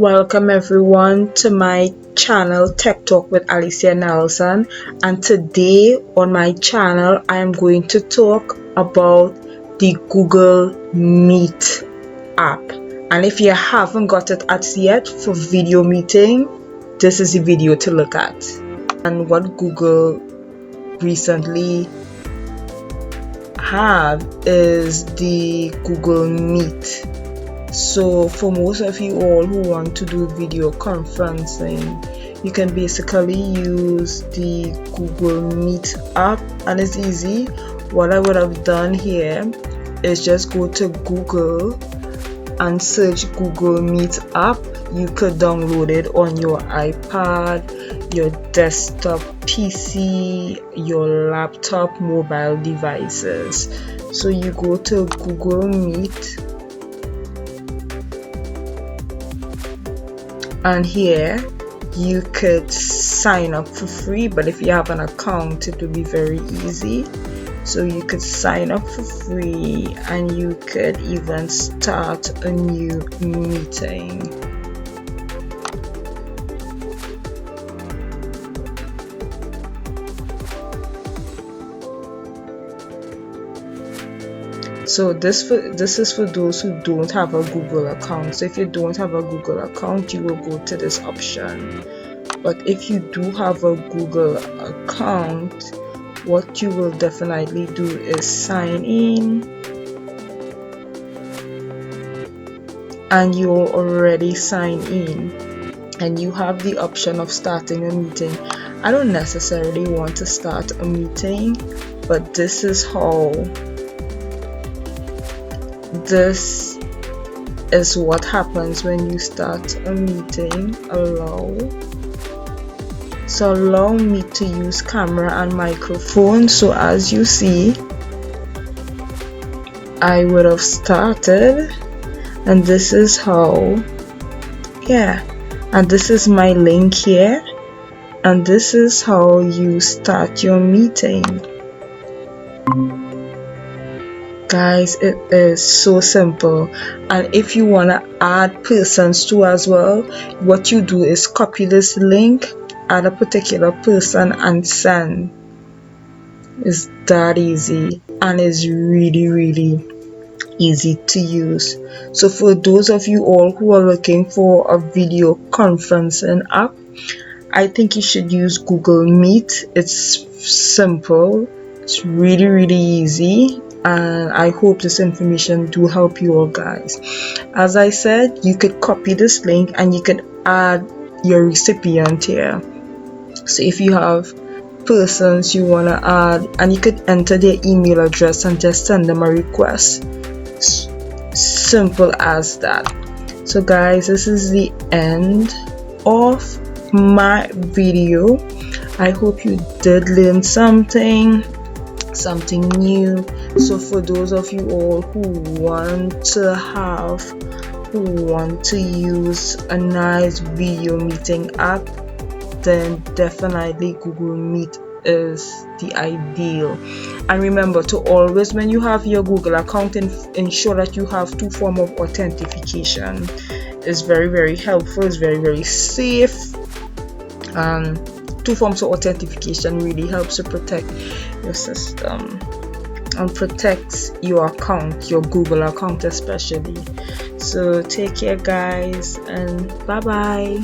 Welcome everyone to my channel Tech Talk with Alicia Nelson, and today on my channel I am going to talk about the Google Meet app. And if you haven't got it as yet for video meeting, this is the video to look at. And what Google recently have is the Google Meet. So for most of you all who want to do video conferencing, you can basically use the Google Meet app, and it's easy. What I would have done here is just go to Google and search Google Meet app. You could download it on your iPad, your desktop PC, your laptop, mobile devices. So you go to Google Meet, and here you could sign up for free, but if you have an account it will be very easy. So you could sign up for free and you could even start a new meeting. So this is for those who don't have a Google account. So if you don't have a Google account, you will go to this option. But if you do have a Google account, what you will definitely do is sign in, and you're already signed in, and you have the option of starting a meeting. I don't necessarily want to start a meeting, but this is what happens when you start a meeting. Allow me to use camera and microphone. So as you see, I would have started, and this is how, and this is my link here, and this is how you start your meeting. Guys, it is so simple. And if you want to add persons too as well, what you do is copy this link, add a particular person and send. It's that easy, and it's really easy to use. So for those of you all who are looking for a video conferencing app, I think you should use Google Meet. It's simple, it's really easy, and I hope this information do help you all guys. As I said, you could copy this link and you could add your recipient here. So if you have persons you want to add, and you could enter their email address and just send them a request. Simple as that. So guys, this is the end of my video. I hope you did learn something new. So for those of you all who want to use a nice video meeting app, then definitely Google Meet is the ideal. And remember to always, when you have your Google account, ensure that you have 2 forms of authentication. It's very helpful, it's very safe. 2 forms of authentication really helps to protect your system and protects your account, your Google account especially. So take care guys, and bye bye.